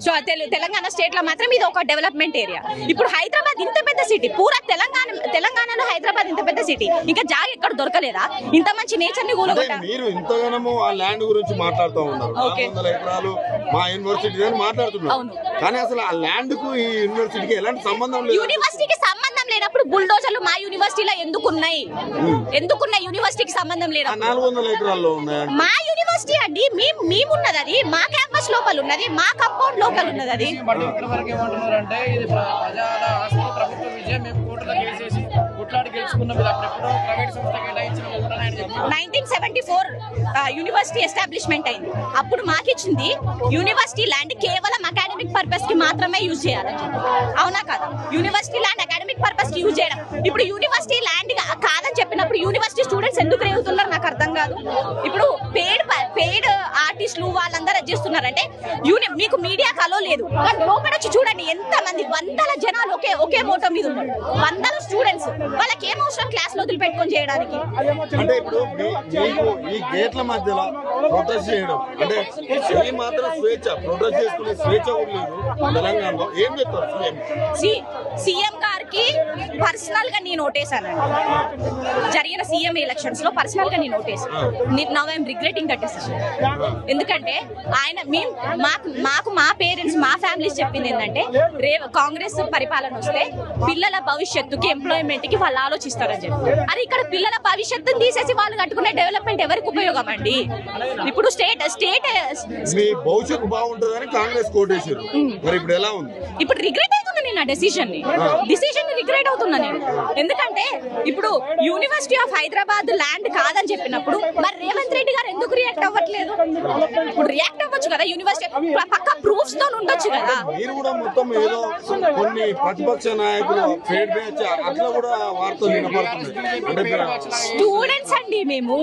So Telangana state లో మాత్రం ఇది ఒక డెవలప్మెంట్ ఏరియా. ఇప్పుడు హైదరాబాద్ ఇంత పెద్ద సిటీ, పూరా తెలంగాణలో హైదరాబాద్ ఇంత పెద్ద సిటీ, ఇంకా జాగ ఎక్కడ దొరకలేదా? ఇంత మంచి నేచర్ ని కూలగొట్టారు. మీరు ఇంతగానో ఆ ల్యాండ్ గురించి మాట్లాడుతూ ఉన్నారు, 400 ఎకరాలు మా యూనివర్సిటీ అని మాట్లాడుతున్నారు. కానీ అసలు ఆ ల్యాండ్ కు ఈ యూనివర్సిటీకి ఎలాంటి సంబంధం లేదు. యూనివర్సిటీకి సంబంధం లేనప్పుడు బుల్డోజర్లు మా యూనివర్సిటీలో ఎందుకున్నాయి? యూనివర్సిటీకి సంబంధం లేదు. 400 ఎకరాల్లో ఉన్నాయి. మా యూనివర్సిటీ అండి, మేమున్నది అది, మా క్యాంపస్ లోపల ఉన్నది, మా కంపౌండ్ లోపల ఉన్నది. అది 1974 యూనివర్సిటీ ఎస్టాబ్లిష్మెంట్ అయింది. అప్పుడు మాకిచ్చింది యూనివర్సిటీ ల్యాండ్ కేవలం అకాడమిక్ పర్పస్ కి మాత్రమే యూజ్ చేయాలి. అవునా కదా? యూనివర్సిటీ ల్యాండ్ అకాడమిక్ పర్పస్ కి యూజ్ చేయడం. ఇప్పుడు యూనివర్సిటీ ల్యాండ్ కాదని చెప్పినప్పుడు యూనివర్సిటీ స్టూడెంట్స్ ఎందుకు రేగుతున్నారు నాకు అర్థం కాదు. ఇప్పుడు పెయిడ్ ఆర్టిస్టులు వాళ్ళందరూ చేస్తున్నారంటే మీకు మీడియా కలో లేదు. లోపల వచ్చి చూడండి ఎంత మంది, వందల జనాలు ఒకే మోటో మీద ఉన్నారు, వందల స్టూడెంట్స్. వాళ్ళకి ఏం అవసరం క్లాస్ లో వదిలిపెట్టుకొని చేయడానికి? అంటే ఇప్పుడు ఈ గేట్ల మధ్యలో ప్రొటెస్ట్ చేయడం అంటే ఈ మాత్రం స్వేచ్ఛ, ప్రొటెస్ట్ చేసుకునే స్వేచ్ఛ కూడా లేదు తెలంగాణలో. ఏం చెప్తారు సీఎం గారికి పర్సనల్ గా నేను ఓటేసానండి. జరిగిన సీఎం ఎలక్షన్స్ లో పర్సనల్ గా నేను ఓటేసాను. Now I'm regretting that decision. ఎందుకంటే ఆయన మాకు మా పేరెంట్స్, మా ఫ్యామిలీస్ చెప్పింది ఏంటంటే కాంగ్రెస్ పరిపాలన వస్తే పిల్లల భవిష్యత్తుకి, ఎంప్లాయ్మెంట్ కి వాళ్ళు ఆలోచిస్తారని చెప్పి. అది ఇక్కడ పిల్లల భవిష్యత్తుని తీసేసి వాళ్ళు కట్టుకునే డెవలప్మెంట్ ఎవరికి ఉపయోగం అండి? ఇప్పుడు స్టేట్ భవిష్యత్తు బాగుంటుందని కాంగ్రెస్ కోటేశారు. మరి ఇప్పుడు ఎలా ఉంది? ఇప్పుడు రిగ్రెట్ అవుతున్నా నేను ఆ డిసిషన్ ని రిగ్రెట్ అవుతున్నా నేను. ఎందుకంటే ఇప్పుడు యూనివర్సిటీ ఆఫ్ హైదరాబాద్ ల్యాండ్ కాదని చెప్పినప్పుడు మరి రేవంత్ రెడ్డి గారు ఎందుకు రియాక్ట్ అవ్వట్లేదు? ఇప్పుడు రియాక్ట్ అవ్వచ్చు కదా, యూనివర్సిటీ పక్క ప్రూఫ్స్ తో ఉండొచ్చు కదా. మీరు కూడా మొత్తం ఏదో కొన్ని ప్రతిపక్ష నాయకులు ఫేడ్ బ్యాచ్ అట్లా కూడా వార్తలు వినపడుతున్నాయి. స్టూడెంట్స్ అండి మేము.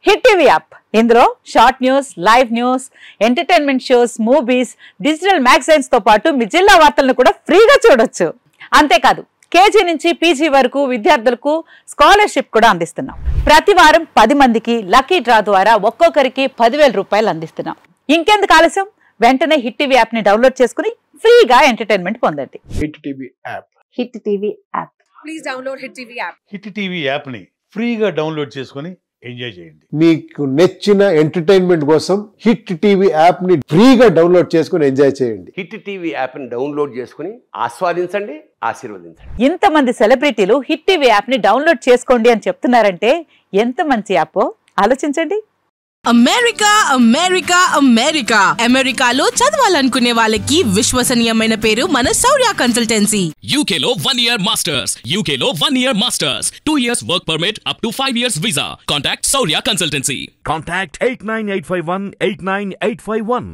హిట్ టీవీ యాప్, ఇందులో short news, live news, entertainment shows, movies, digital magazines తో పాటు మీ జిల్లా వార్తలను కూడా ఫ్రీగా చూడొచ్చు. అంతేకాదు కేజీ నుంచి పీజీ వరకు విద్యార్థులకు స్కాలర్షిప్ కూడా అందిస్తున్నాం. ప్రతి వారం 10 మందికి లక్కీ డ్రా ద్వారా ఒక్కొక్కరికి 10,000 రూపాయలు అందిస్తున్నాం. ఇంకెందుకు ఆలస్యం? వెంటనే హిట్ టీవీ యాప్ ని డౌన్లోడ్ చేసుకుని ఫ్రీగా ఎంటర్టైన్మెంట్ పొందండి. Hit TV app. Hit TV app. Please download hit TV app. Hit TV app ని ఫ్రీగా డౌన్లోడ్ చేసుకుని ఎంజాయ్ చేయండి. మీకు నచ్చిన ఎంటర్టైన్మెంట్ కోసం హిట్ టీవీ యాప్ ని ఫ్రీగా డౌన్లోడ్ చేసుకుని ఎంజాయ్ చేయండి. హిట్ టీవీ యాప్ ని డౌన్లోడ్ చేసుకుని ఆస్వాదించండి, ఆశీర్వదించండి. ఇంతమంది సెలబ్రిటీలు హిట్ టీవీ యాప్ ని డౌన్లోడ్ చేసుకోండి అని చెప్తున్నారంటే ఎంత మంచి యాప్ ఆలోచించండి. అమెరికా అమెరికా అమెరికా అమెరికాలో చదవాలనుకునే వాళ్ళకి విశ్వసనీయమైన పేరు మన శౌర్య కన్సల్టెన్సీ. UK లో 1 year masters, UK లో 1 year masters, 2 years work permit up to 5 years visa. Contact Saurya Consultancy. Contact 89851 89851.